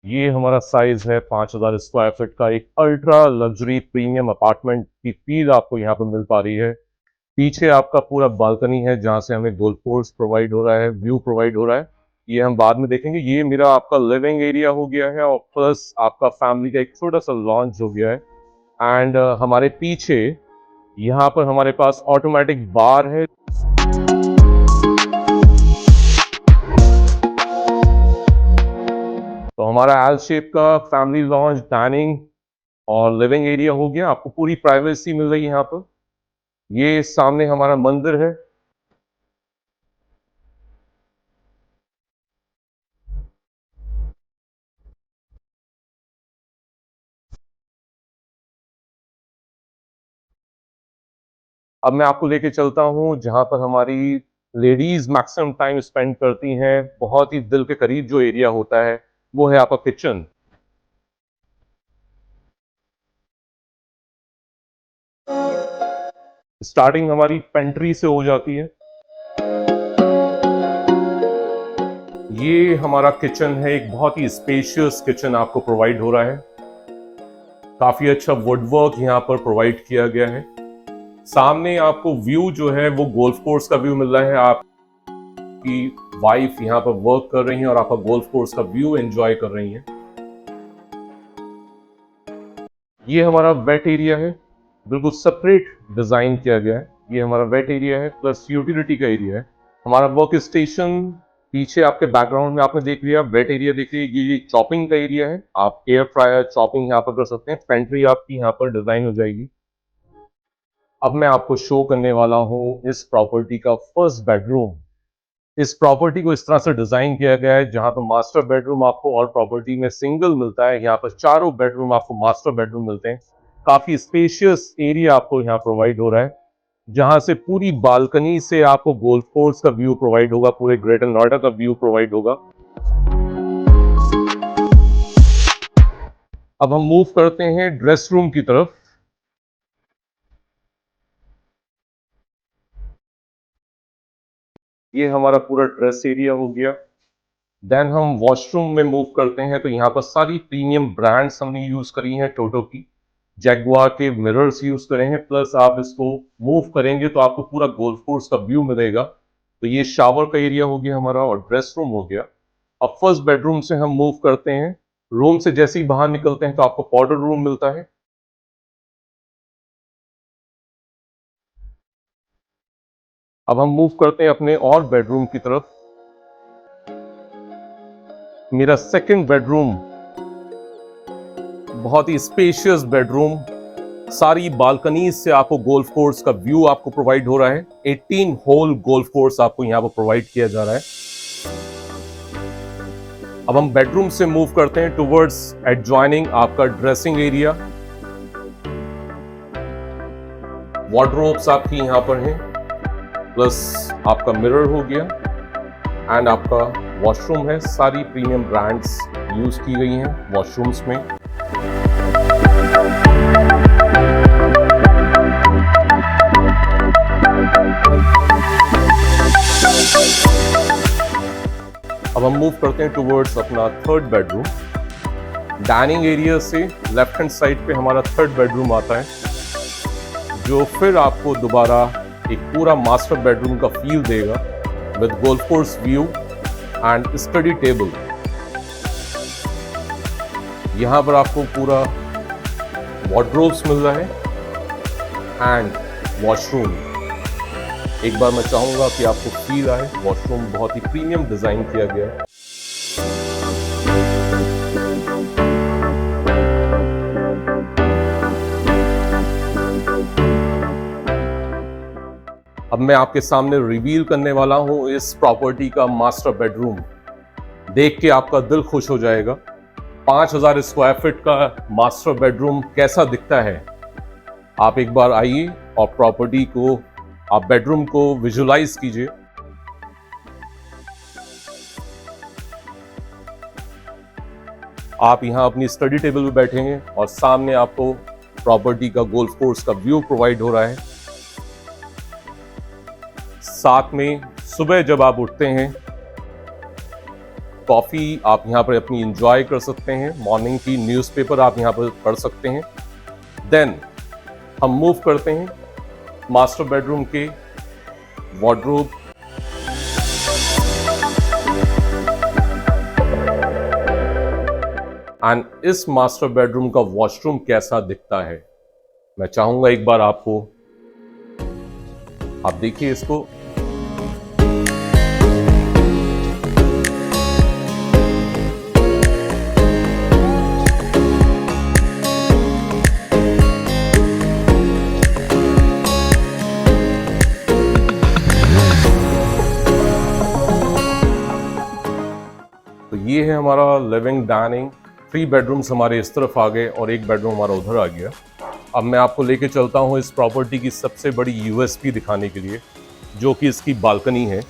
ये हमारा साइज है 5000 स्क्वायर फीट का एक अल्ट्रा लग्जरी प्रीमियम अपार्टमेंट की फील आपको यहाँ पर मिल पा रही है। पीछे आपका पूरा बालकनी है जहाँ से हमें गोल्फ कोर्स प्रोवाइड हो रहा है, व्यू प्रोवाइड हो रहा है। ये हम बाद में देखेंगे। ये मेरा आपका लिविंग एरिया हो गया है और प्लस आपका फैमिली का एक छोटा सा लॉन्च हो गया है। एंड हमारे पीछे यहाँ पर हमारे पास ऑटोमेटिक बार है। तो हमारा एल शेप का फैमिली लॉन्च, डाइनिंग और लिविंग एरिया हो गया। आपको पूरी प्राइवेसी मिल रही है यहाँ पर। ये सामने हमारा मंदिर है। अब मैं आपको लेके चलता हूँ जहाँ पर हमारी लेडीज मैक्सिमम टाइम स्पेंड करती हैं। बहुत ही दिल के करीब जो एरिया होता है वो है आपका किचन। स्टार्टिंग हमारी पेंट्री से हो जाती है। ये हमारा किचन है, एक बहुत ही स्पेशियस किचन आपको प्रोवाइड हो रहा है। काफी अच्छा वुडवर्क यहाँ पर प्रोवाइड किया गया है। सामने आपको व्यू जो है वो गोल्फ कोर्स का व्यू मिल रहा है। आपकी वाइफ यहाँ पर वर्क कर रही हैं और आपका गोल्फ कोर्स का व्यू एंजॉय कर रही हैं। ये हमारा वेट एरिया है, बिल्कुल सेपरेट डिजाइन किया गया है। ये हमारा वेट एरिया है प्लस यूटिलिटी का एरिया है। हमारा वर्क स्टेशन पीछे आपके बैकग्राउंड में आपने देख लिया। वेट एरिया देख लिया। ये चॉपिंग का एरिया है। आप एयर फ्रायर चॉपिंग यहाँ पर कर सकते हैं। पेंट्री आपकी यहाँ पर डिजाइन हो जाएगी। अब मैं आपको शो करने वाला हूँ इस प्रॉपर्टी का फर्स्ट बेडरूम। इस प्रॉपर्टी को इस तरह से डिजाइन किया गया है जहां पर मास्टर बेडरूम आपको और प्रॉपर्टी में सिंगल मिलता है। यहाँ पर चारों बेडरूम आपको मास्टर बेडरूम मिलते हैं। काफी स्पेशियस एरिया आपको यहाँ प्रोवाइड हो रहा है जहां से पूरी बालकनी से आपको गोल्फ कोर्स का व्यू प्रोवाइड होगा, पूरे ग्रेटर नोएडा का व्यू प्रोवाइड होगा। अब हम मूव करते हैं ड्रेस रूम की तरफ। ये हमारा पूरा ड्रेस एरिया हो गया। देन हम वॉशरूम में मूव करते हैं तो यहाँ पर सारी प्रीमियम ब्रांड्स हमने यूज करी हैं। टोटो की, जैगुआर के मिरर्स यूज करे हैं। प्लस आप इसको मूव करेंगे तो आपको पूरा गोल्फ कोर्स का व्यू मिलेगा। तो ये शावर का एरिया हो गया हमारा और ड्रेस रूम हो गया। अब फर्स्ट बेडरूम से हम मूव करते हैं। रूम से जैसे ही बाहर निकलते हैं तो आपको पाउडर रूम मिलता है। अब हम मूव करते हैं अपने और बेडरूम की तरफ। मेरा सेकंड बेडरूम बहुत ही स्पेशियस बेडरूम। सारी बालकनी से आपको गोल्फ कोर्स का व्यू आपको प्रोवाइड हो रहा है। 18 होल गोल्फ कोर्स आपको यहाँ पर प्रोवाइड किया जा रहा है। अब हम बेडरूम से मूव करते हैं टुवर्ड्स एडजॉइनिंग आपका ड्रेसिंग एरिया। वार्डरोब्स आपकी यहाँ पर हैं, प्लस आपका मिरर हो गया एंड आपका वॉशरूम है। सारी प्रीमियम ब्रांड्स यूज की गई हैं वॉशरूम्स में। अब हम मूव करते हैं टुवर्ड्स अपना थर्ड बेडरूम। डाइनिंग एरिया से लेफ्ट हैंड साइड पे हमारा थर्ड बेडरूम आता है जो फिर आपको दोबारा एक पूरा मास्टर बेडरूम का फील देगा with golf course view and study table. यहाँ पर आपको पूरा वार्डरोब्स मिल रहा है एंड वॉशरूम। एक बार मैं चाहूंगा कि आपको फील आए। वॉशरूम बहुत ही प्रीमियम डिजाइन किया गया है। अब मैं आपके सामने रिवील करने वाला हूं इस प्रॉपर्टी का मास्टर बेडरूम। देख के आपका दिल खुश हो जाएगा। 5000 स्क्वायर फीट का मास्टर बेडरूम कैसा दिखता है, आप एक बार आइए और प्रॉपर्टी को, आप बेडरूम को विजुलाइज कीजिए। आप यहां अपनी स्टडी टेबल पे बैठेंगे और सामने आपको प्रॉपर्टी का गोल्फ कोर्स का व्यू प्रोवाइड हो रहा है। साथ में सुबह जब आप उठते हैं कॉफ़ी आप यहाँ पर अपनी इंजॉय कर सकते हैं, मॉर्निंग की न्यूज़पेपर आप यहाँ पर पढ़ सकते हैं। देन हम मूव करते हैं मास्टर बेडरूम के वार्डरोब। एंड इस मास्टर बेडरूम का वॉशरूम कैसा दिखता है मैं चाहूंगा एक बार आप देखिए इसको। तो ये है हमारा लिविंग डाइनिंग। 3 बेडरूम्स हमारे इस तरफ आ गए और एक बेडरूम हमारा उधर आ गया। अब मैं आपको लेके चलता हूँ इस प्रॉपर्टी की सबसे बड़ी यूएसपी दिखाने के लिए, जो कि इसकी बालकनी है।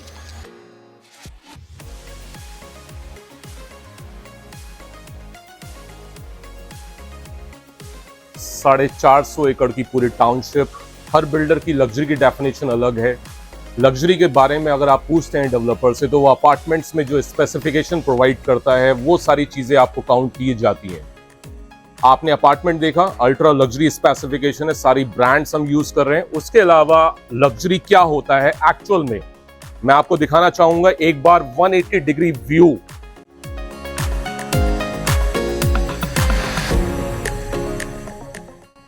साढ़े 450 एकड़ की पूरी टाउनशिप। हर बिल्डर की लग्जरी की डेफिनेशन अलग है। लग्जरी के बारे में अगर आप पूछते हैं डेवलपर से तो वो अपार्टमेंट्स में जो स्पेसिफिकेशन प्रोवाइड करता है वो सारी चीजें आपको काउंट की जाती हैं। आपने अपार्टमेंट देखा, अल्ट्रा लग्जरी स्पेसिफिकेशन है, सारी ब्रांड्स हम यूज कर रहे हैं। उसके अलावा लग्जरी क्या होता है एक्चुअल में मैं आपको दिखाना चाहूंगा एक बार 180 डिग्री व्यू।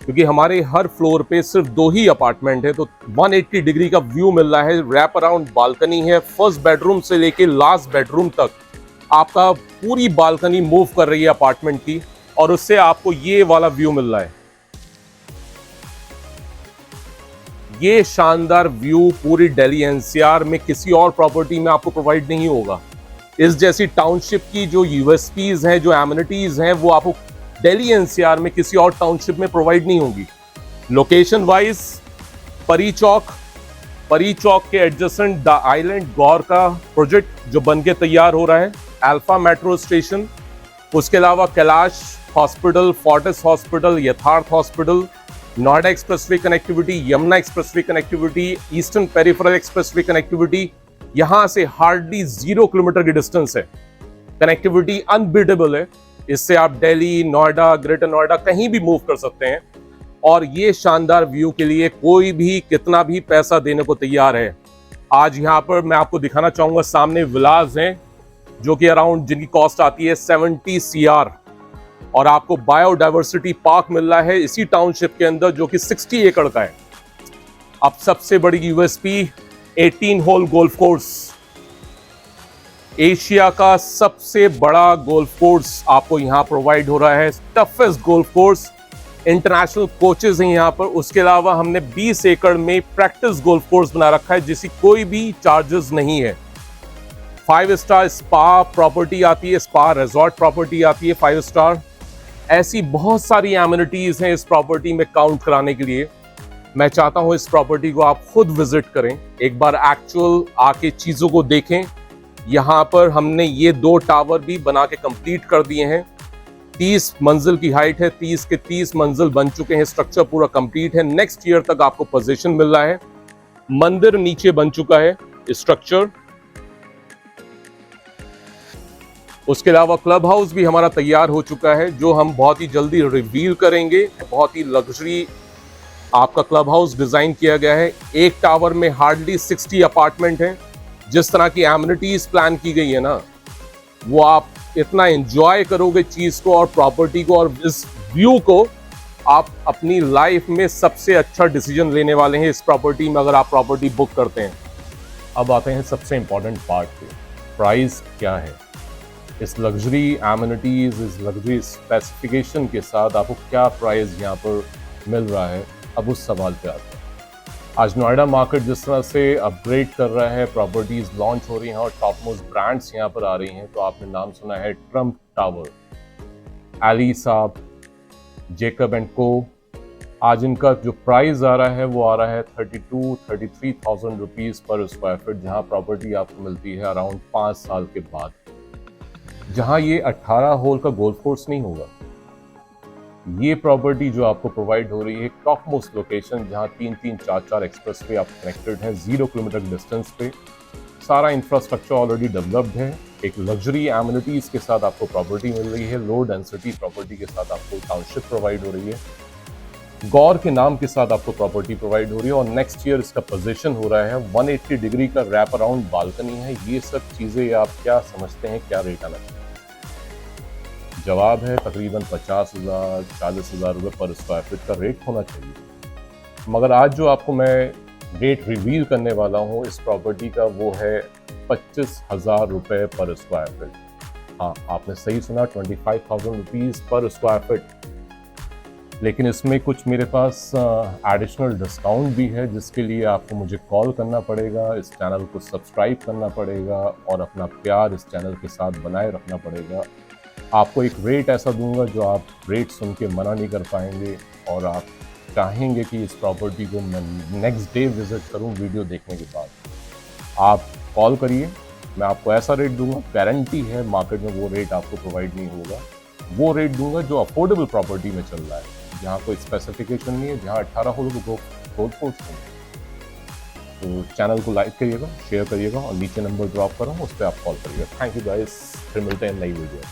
क्योंकि हमारे हर फ्लोर पे सिर्फ 2 ही अपार्टमेंट है, तो 180 डिग्री का व्यू मिल रहा है। रैप अराउंड बालकनी है, फर्स्ट बेडरूम से लेके लास्ट बेडरूम तक आपका पूरी बालकनी मूव कर रही है अपार्टमेंट की, और उससे आपको ये वाला व्यू मिल रहा है। ये शानदार व्यू पूरी दिल्ली एनसीआर में किसी और प्रॉपर्टी में आपको प्रोवाइड नहीं होगा। इस जैसी टाउनशिप की जो यूएसपीज हैं, जो एमिनिटीज हैं, वो आपको दिल्ली एनसीआर में किसी और टाउनशिप में प्रोवाइड नहीं होगी। लोकेशन वाइज परी चौक के एडजेसेंट द आइलैंड गौर का प्रोजेक्ट जो बनके तैयार हो रहा है, अल्फा मेट्रो स्टेशन, उसके अलावा कैलाश हॉस्पिटल, फोर्टिस हॉस्पिटल, यथार्थ hospital, Noida expressway connectivity, Yamuna expressway connectivity, eastern peripheral expressway connectivity, यहां से हार्डली 0 किलोमीटर की डिस्टेंस है। कनेक्टिविटी अनबीटेबल है। इससे आप दिल्ली, नोएडा, ग्रेटर नोएडा कहीं भी मूव कर सकते हैं, और ये शानदार व्यू के लिए कोई भी कितना भी पैसा देने को तैयार है। आज यहाँ पर मैं आपको दिखाना चाहूंगा, सामने विलाज हैं जो कि अराउंड जिनकी कॉस्ट आती है 70 CR, और आपको बायोडाइवर्सिटी पार्क मिल रहा है इसी टाउनशिप के अंदर जो कि 60 एकड़ का है। अब सबसे बड़ी USP 18 hole golf course, Asia का सबसे बड़ा गोल्फ कोर्स आपको यहां प्रोवाइड हो रहा है। Toughest golf course, international coaches हैं यहां पर। उसके अलावा हमने 20 एकड़ में प्रैक्टिस गोल्फ कोर्स बना रखा है जिसकी कोई भी चार्जेस नहीं है। 5 स्टार स्पा प्रॉपर्टी आती है, स्पा रिजॉर्ट प्रॉपर्टी आती है 5 स्टार। ऐसी बहुत सारी एमिनिटीज हैं इस प्रॉपर्टी में काउंट कराने के लिए। मैं चाहता हूं इस प्रॉपर्टी को आप खुद विजिट करें, एक बार एक्चुअल आके चीजों को देखें। यहां पर हमने ये 2 टावर भी बना के कंप्लीट कर दिए हैं। 30 मंजिल की हाइट है, 30 के 30 मंजिल बन चुके हैं, स्ट्रक्चर पूरा कंप्लीट है। नेक्स्ट ईयर तक आपको पोजीशन मिल रहा है। मंदिर नीचे बन चुका है स्ट्रक्चर। उसके अलावा क्लब हाउस भी हमारा तैयार हो चुका है जो हम बहुत ही जल्दी रिवील करेंगे। बहुत ही लग्जरी आपका क्लब हाउस डिजाइन किया गया है। एक टावर में हार्डली 60 अपार्टमेंट हैं। जिस तरह की एमिनिटीज प्लान की गई है ना, वो आप इतना एंजॉय करोगे चीज को और प्रॉपर्टी को और इस व्यू को, आप अपनी लाइफ में सबसे अच्छा डिसीजन लेने वाले हैं इस प्रॉपर्टी में अगर आप प्रॉपर्टी बुक करते हैं। अब आते हैं सबसे इंपॉर्टेंट पार्ट पे, प्राइस क्या है। इस लग्जरी एमिनिटीज, इस लग्जरी स्पेसिफिकेशन के साथ आपको क्या प्राइस यहाँ पर मिल रहा है, अब उस सवाल पे आते हैं। आज नोएडा मार्केट जिस तरह से अपग्रेड कर रहा है, प्रॉपर्टीज लॉन्च हो रही हैं और टॉप मोस्ट ब्रांड्स यहाँ पर आ रही हैं, तो आपने नाम सुना है ट्रम्प टावर, एली साहब, जेकब एंड को। आज इनका जो प्राइस आ रहा है वो आ रहा है 33,000 रुपीज़ पर स्क्वायर फीट, जहाँ प्रॉपर्टी आपको मिलती है अराउंड 5 साल के बाद। जहाँ ये 18 होल का गोल्फ कोर्स नहीं होगा, ये प्रॉपर्टी जो आपको प्रोवाइड हो रही है टॉप मोस्ट लोकेशन, जहाँ 3-3, 4-4 एक्सप्रेस वे आप कनेक्टेड हैं, 0 किलोमीटर डिस्टेंस पे। सारा इंफ्रास्ट्रक्चर ऑलरेडी डेवलप्ड है। एक लग्जरी एमिनिटीज़ के साथ आपको प्रॉपर्टी मिल रही है, लो डेंसिटी प्रॉपर्टी के साथ आपको टाउनशिप प्रोवाइड हो रही है, गौर के नाम के साथ आपको प्रॉपर्टी प्रोवाइड हो रही है और नेक्स्ट ईयर इसका पोजीशन हो रहा है 180 डिग्री का रैप अराउंड बालकनी है। ये सब चीज़ें आप क्या समझते हैं क्या रेट आना चाहिए? जवाब है तकरीबन 50,000 40,000 रुपये पर स्क्वायर फीट का रेट होना चाहिए। मगर आज जो आपको मैं रेट रिवील करने वाला हूँ इस प्रॉपर्टी का वो है 25,000 रुपये पर स्क्वायर फीट। हाँ, आपने सही सुना, 25,000 रुपीज़ पर स्क्वायर फीट। लेकिन इसमें कुछ मेरे पास एडिशनल डिस्काउंट भी है जिसके लिए आपको मुझे कॉल करना पड़ेगा, इस चैनल को सब्सक्राइब करना पड़ेगा और अपना प्यार इस चैनल के साथ बनाए रखना पड़ेगा। आपको एक रेट ऐसा दूंगा जो आप रेट सुन के मना नहीं कर पाएंगे और आप चाहेंगे कि इस प्रॉपर्टी को मैं नेक्स्ट डे विजिट करूं वीडियो देखने के बाद। आप कॉल करिए, मैं आपको ऐसा रेट दूंगा, गारंटी है मार्केट में वो रेट आपको प्रोवाइड नहीं होगा। वो रेट दूंगा जो अफोर्डेबल प्रॉपर्टी में चल रहा है, जहाँ कोई स्पेसिफिकेशन नहीं है, जहाँ 18 होल गोल्फ कोर्स नहीं है। तो चैनल को लाइक करिएगा, शेयर करिएगा और नीचे नंबर ड्रॉप कर रहा हूँ उस पर आप कॉल करिएगा। थैंक यू गाइस, फिर मिलते हैं नई वीडियो।